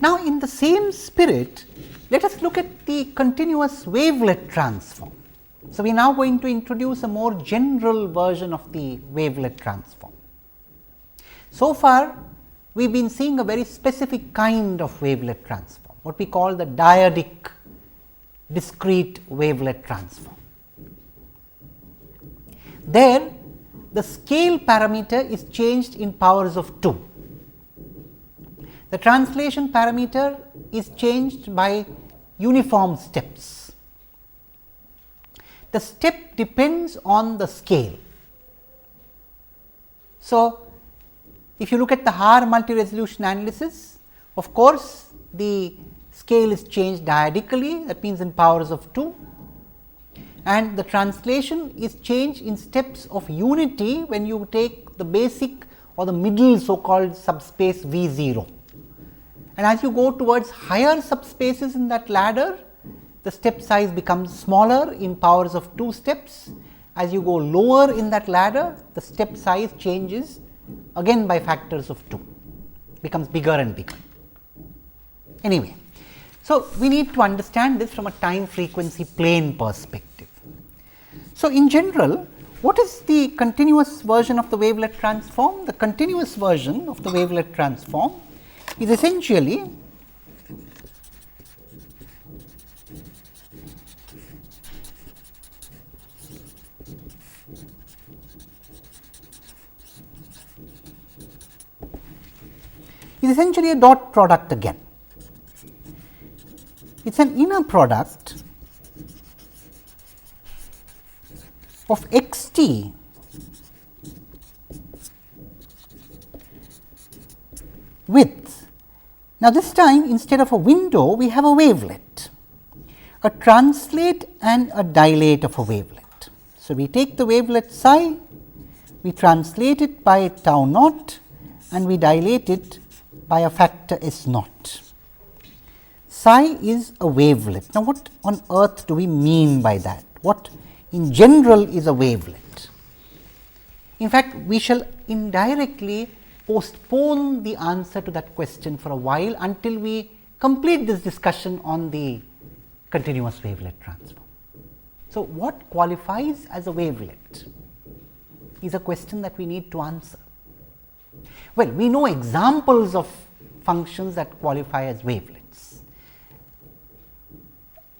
Now, in the same spirit, let us look at the continuous wavelet transform. So, we are now going to introduce a more general version of the wavelet transform. So far, we have been seeing a very specific kind of wavelet transform, what we call the dyadic discrete wavelet transform. There, the scale parameter is changed in powers of 2. The translation parameter is changed by uniform steps. The step depends on the scale. So, if you look at the Haar multi-resolution analysis, of course, the scale is changed diadically, that means in powers of 2, and the translation is changed in steps of unity when you take the basic or the middle so called subspace V 0. And as you go towards higher subspaces in that ladder, the step size becomes smaller in powers of 2 steps. As you go lower in that ladder, the step size changes again by factors of 2, becomes bigger and bigger. Anyway, so we need to understand this from a time frequency plane perspective. So, in general, what is the continuous version of the wavelet transform? The continuous version of the wavelet transform is essentially a dot product again. It is an inner product of x t with, now this time instead of a window we have a wavelet, a translate and a dilate of a wavelet. So, we take the wavelet psi, we translate it by tau naught and we dilate it by a factor S naught. Psi is a wavelet. Now, what on earth do we mean by that? What in general is a wavelet? In fact, we shall indirectly postpone the answer to that question for a while until we complete this discussion on the continuous wavelet transform. So, what qualifies as a wavelet is a question that we need to answer. Well, we know examples of functions that qualify as wavelets.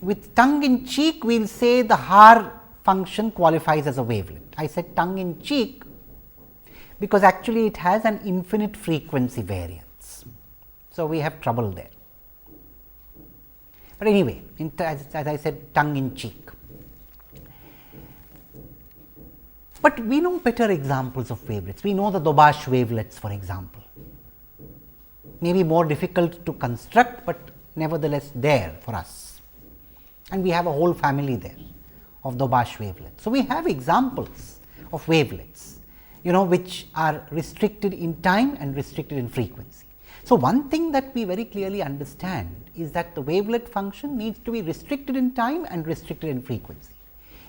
With tongue in cheek, we will say the Haar function qualifies as a wavelet. I said tongue in cheek because actually it has an infinite frequency variance. So, we have trouble there. But anyway, as I said tongue in cheek. But we know better examples of wavelets. We know the Dobash wavelets, for example. Maybe more difficult to construct, but nevertheless there for us. And we have a whole family there of Dobash wavelets. So, we have examples of wavelets, which are restricted in time and restricted in frequency. So, one thing that we very clearly understand is that the wavelet function needs to be restricted in time and restricted in frequency.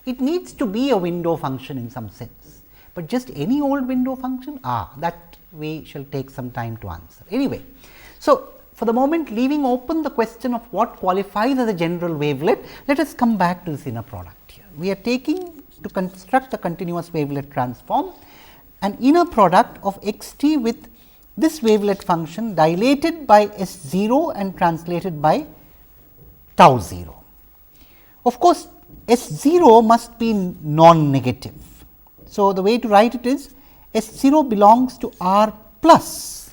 It needs to be a window function in some sense, but just any old window function, that we shall take some time to answer. Anyway, so for the moment, leaving open the question of what qualifies as a general wavelet, let us come back to this inner product here. We are taking to construct a continuous wavelet transform an inner product of x t with this wavelet function dilated by S 0 and translated by tau 0. Of course, S 0 must be non-negative. So, the way to write it is S 0 belongs to R plus.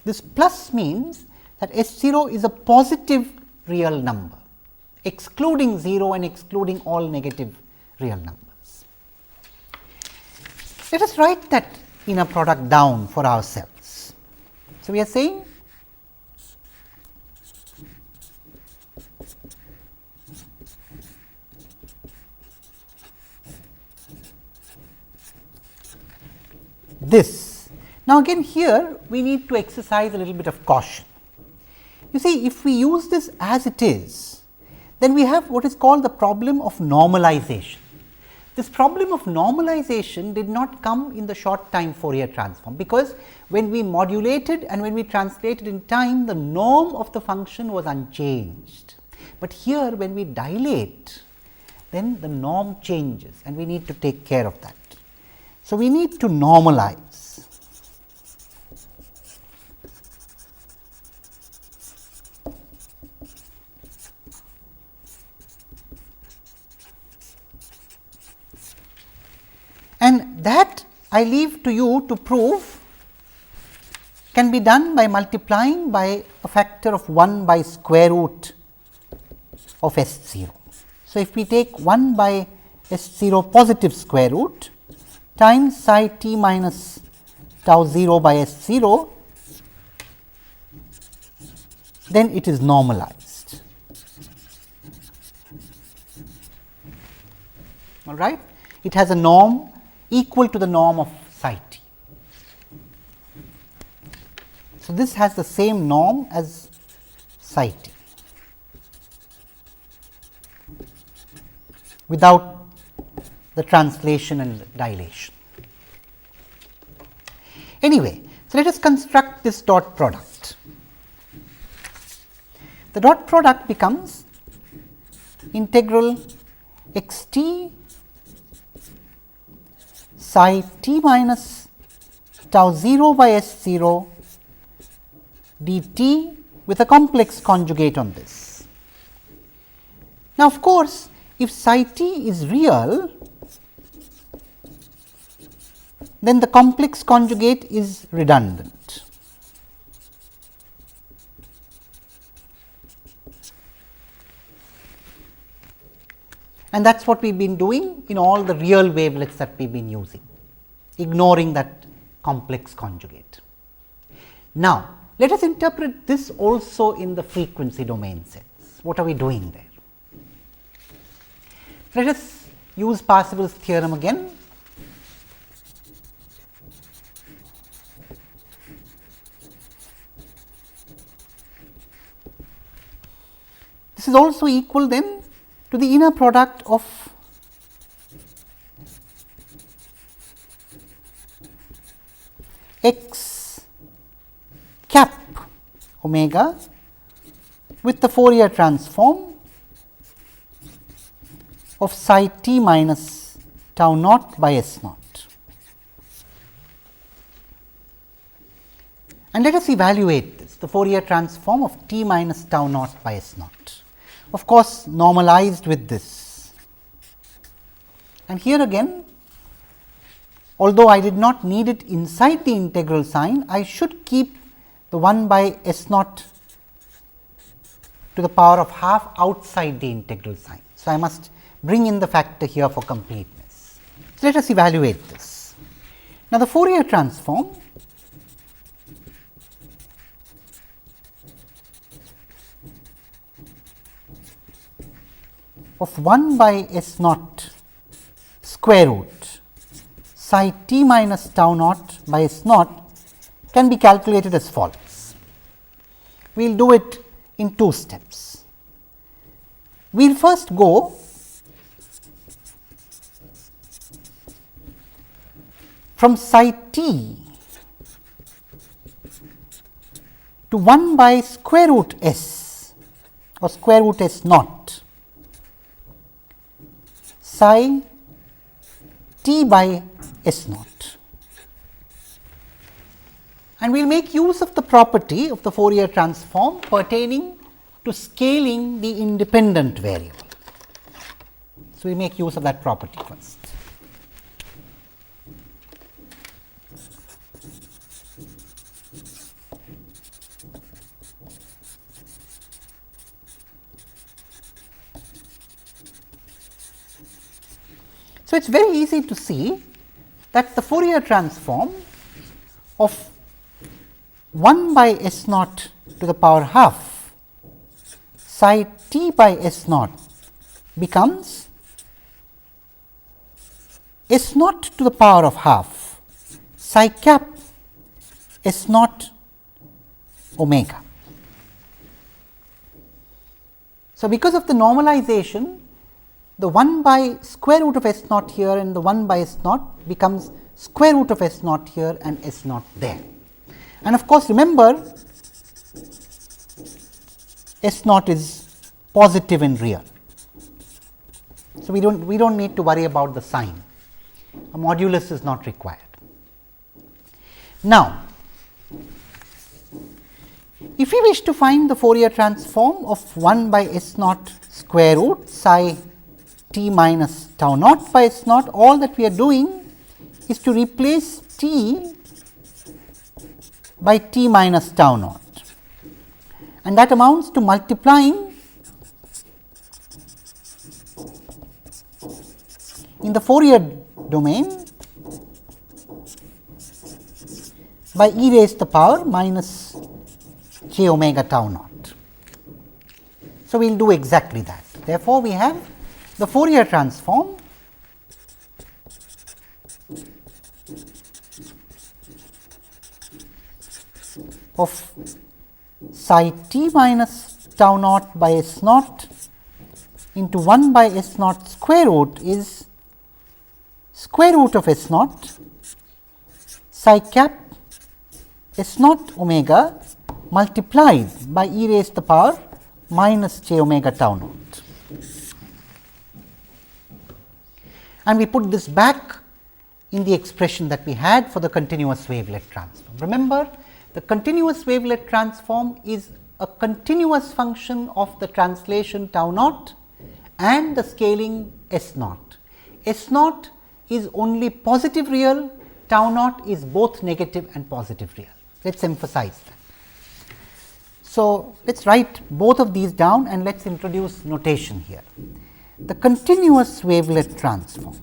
This plus means that S 0 is a positive real number, excluding 0 and excluding all negative real numbers. Let us write that inner product down for ourselves. So, we are saying this. Now, again here we need to exercise a little bit of caution. You see, if we use this as it is, then we have what is called the problem of normalization. This problem of normalization did not come in the short time Fourier transform, because when we modulated and when we translated in time, the norm of the function was unchanged. But here when we dilate, then the norm changes and we need to take care of that. So, we need to normalize. And that I leave to you to prove can be done by multiplying by a factor of 1 by square root of S 0. So, if we take 1 by S 0 positive square root times psi t minus tau 0 by S 0, then it is normalized. All right. It has a norm equal to the norm of psi t. So, this has the same norm as psi t without the translation and dilation. Anyway, so let us construct this dot product. The dot product becomes integral x t psi t minus tau 0 by S 0 dt with a complex conjugate on this. Now, of course, if psi t is real, then the complex conjugate is redundant. And that is what we have been doing in all the real wavelets that we have been using, ignoring that complex conjugate. Now, let us interpret this also in the frequency domain sense. What are we doing there? Let us use Parsifal's theorem again. This is also equal then to the inner product of x cap omega with the Fourier transform of psi t minus tau naught by S naught. And let us evaluate this, the Fourier transform of t minus tau naught by S naught. Of course, normalized with this. And here again, although I did not need it inside the integral sign, I should keep the 1 by S naught to the power of half outside the integral sign. So, I must bring in the factor here for completeness. So, let us evaluate this. Now, the Fourier transform of 1 by S naught square root psi t minus tau naught by S naught can be calculated as follows. We will do it in 2 steps. We will first go from psi t to 1 by square root S or square root S naught psi t by S naught, and we will make use of the property of the Fourier transform pertaining to scaling the independent variable. So, we make use of that property first. So, it is very easy to see that the Fourier transform of 1 by S naught to the power half psi t by S naught becomes S naught to the power of half psi cap S naught omega. So, because of the normalization, the 1 by square root of S naught here and the 1 by S naught becomes square root of S naught here and S naught there. And of course, remember S naught is positive and real. So, we do not need to worry about the sign, a modulus is not required. Now, if we wish to find the Fourier transform of 1 by S naught square root psi t minus tau naught by S naught, all that we are doing is to replace t by t minus tau naught, and that amounts to multiplying in the Fourier domain by e raised to the power minus j omega tau naught. So, we will do exactly that. Therefore, we have the Fourier transform of psi t minus tau naught by S naught into 1 by S naught square root is square root of S naught psi cap S naught omega multiplied by e raised to the power minus j omega tau naught. And we put this back in the expression that we had for the continuous wavelet transform. Remember, the continuous wavelet transform is a continuous function of the translation tau naught and the scaling S naught. S naught is only positive real, tau naught is both negative and positive real. Let us emphasize that. So, let us write both of these down and let us introduce notation here. The continuous wavelet transform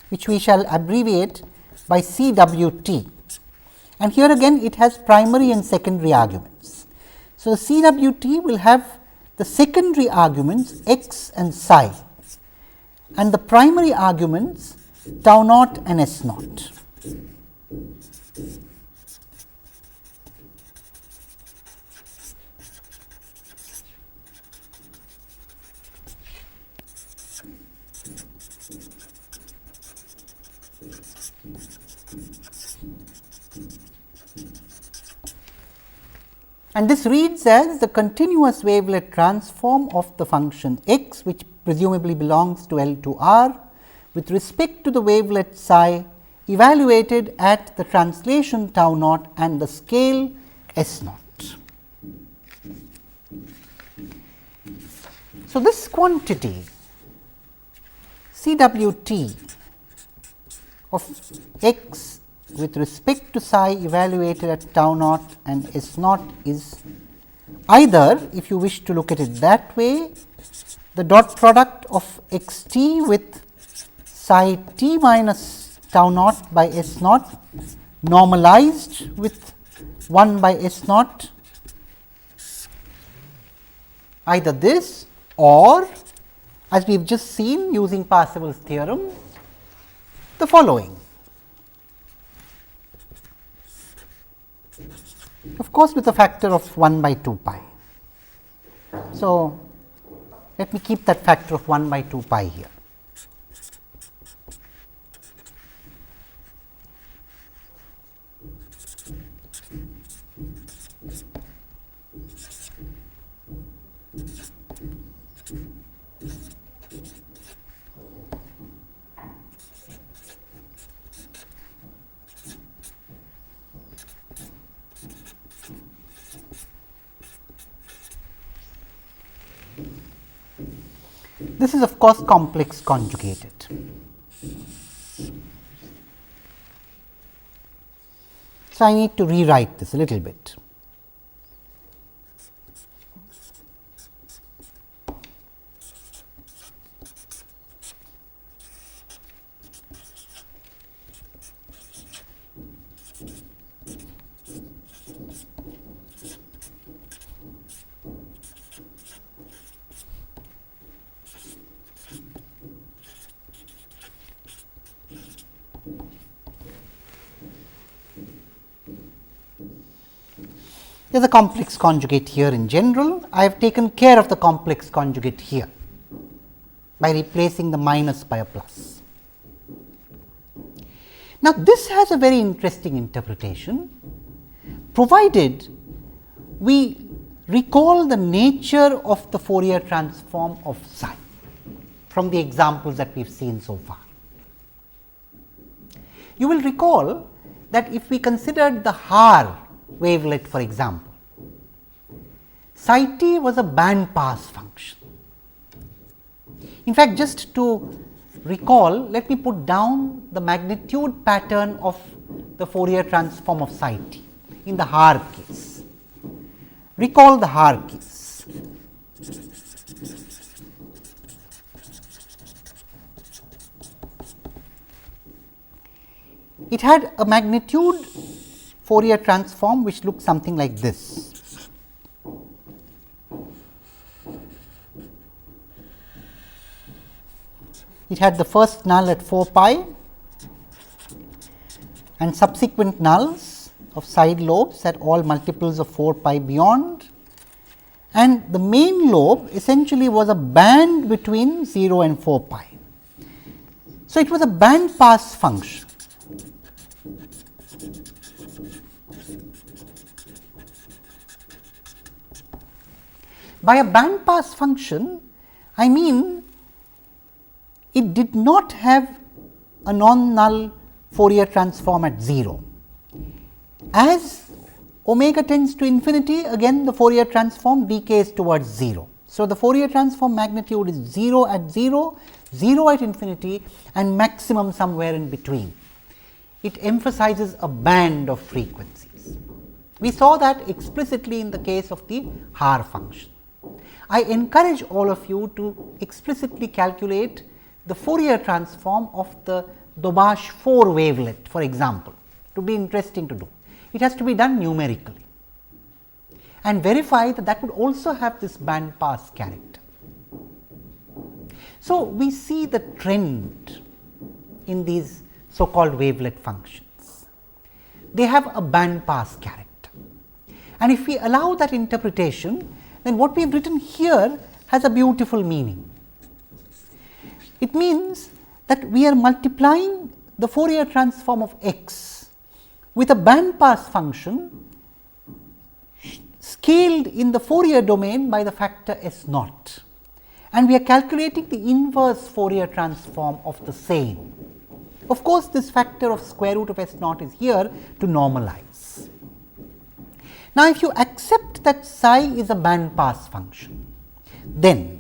which we shall abbreviate by CWT, and here again it has primary and secondary arguments. So, the CWT will have the secondary arguments x and psi and the primary arguments tau naught and S naught. And this reads as the continuous wavelet transform of the function x, which presumably belongs to L to R, with respect to the wavelet psi evaluated at the translation tau naught and the scale S naught. So, this quantity CWT of x with respect to psi evaluated at tau naught and S naught is either, if you wish to look at it that way, the dot product of x t with psi t minus tau naught by S naught normalized with 1 by S naught, either this or, as we have just seen using Parsifal's theorem, the following. Of course, with a factor of 1 by 2 pi. So, let me keep that factor of 1 by 2 pi here. This is of course complex conjugated. So, I need to rewrite this a little bit. there is a complex conjugate here in general. I have taken care of the complex conjugate here by replacing the minus by a plus. Now, this has a very interesting interpretation, provided we recall the nature of the Fourier transform of psi from the examples that we have seen so far. You will recall that if we considered the Haar wavelet, for example, psi t was a band pass function. In fact, just to recall, let me put down the magnitude pattern of the Fourier transform of psi t in the Haar case. Recall the Haar case. It had a magnitude Fourier transform which looks something like this. It had the first null at 4 pi and subsequent nulls of side lobes at all multiples of 4 pi beyond, and the main lobe essentially was a band between 0 and 4 pi. So, it was a band pass function. By a band pass function, I mean it did not have a non-null Fourier transform at 0. As omega tends to infinity, again the Fourier transform decays towards 0. So, the Fourier transform magnitude is 0 at 0, 0 at infinity, and maximum somewhere in between. It emphasizes a band of frequencies. We saw that explicitly in the case of the Haar function. I encourage all of you to explicitly calculate the Fourier transform of the Dobash 4 wavelet, for example. It would be interesting to do. It has to be done numerically and verify that that would also have this band pass character. So, we see the trend in these so called wavelet functions. They have a band pass character, and if we allow that interpretation, then what we have written here has a beautiful meaning. It means that we are multiplying the Fourier transform of x with a band pass function scaled in the Fourier domain by the factor s naught, and we are calculating the inverse Fourier transform of the same. Of course, this factor of square root of s naught is here to normalize. Now, if you accept that psi is a band pass function, then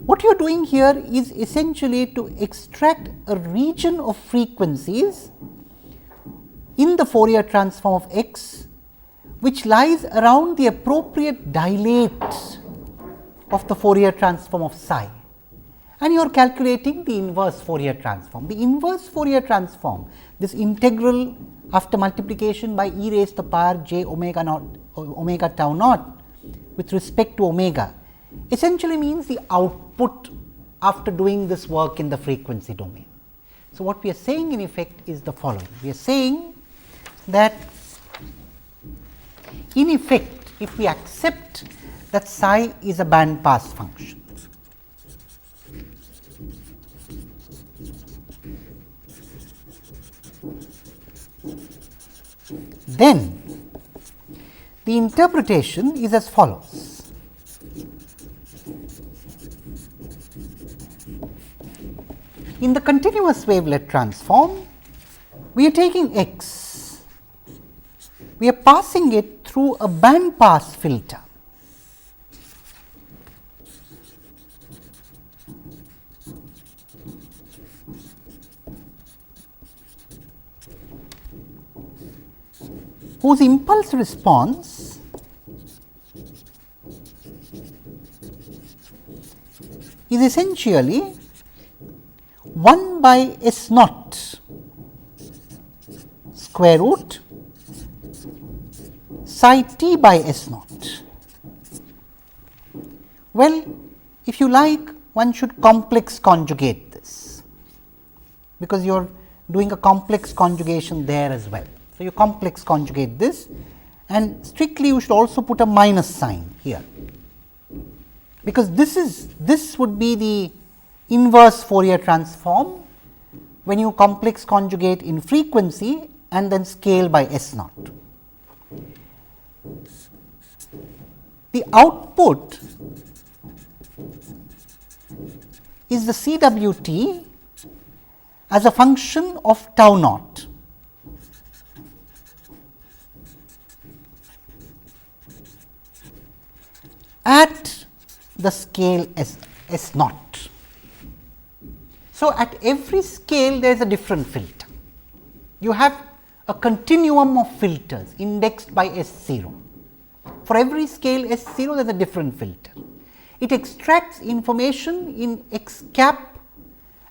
what you are doing here is essentially to extract a region of frequencies in the Fourier transform of x, which lies around the appropriate dilate of the Fourier transform of psi, and you are calculating the inverse Fourier transform. The inverse Fourier transform, this integral after multiplication by e raised to the power j omega naught omega tau naught with respect to omega, essentially means the output after doing this work in the frequency domain. So, what we are saying in effect is the following. We are saying that in effect, if we accept that psi is a band pass function, then the interpretation is as follows. In the continuous wavelet transform, we are taking x, we are passing it through a band pass filter. Whose impulse response is essentially 1 by s naught square root psi t by s naught. Well, if you like, one should complex conjugate this, because you are doing a complex conjugation there as well. So, you complex conjugate this, and strictly you should also put a minus sign here, because this would be the inverse Fourier transform when you complex conjugate in frequency and then scale by S naught. The output is the CWT as a function of tau naught. At the scale S naught. So, at every scale there is a different filter. You have a continuum of filters indexed by S0. For every scale S0 there is a different filter. It extracts information in X cap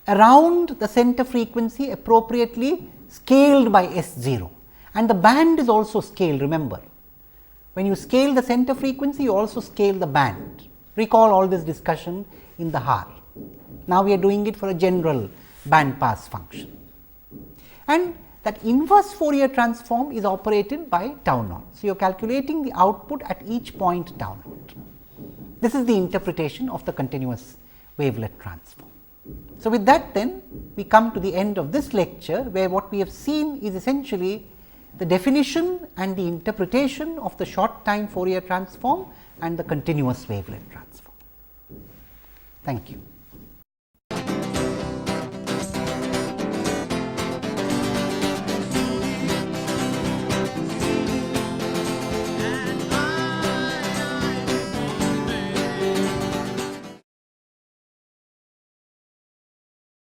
around the center frequency appropriately scaled by S0, and the band is also scaled, remember. When you scale the center frequency, you also scale the band. Recall all this discussion in the Haar. Now, we are doing it for a general band pass function. And that inverse Fourier transform is operated by tau naught. So, you are calculating the output at each point tau naught. This is the interpretation of the continuous wavelet transform. So, with that then we come to the end of this lecture, where what we have seen is essentially the definition and the interpretation of the short time Fourier transform and the continuous wavelet transform. Thank you.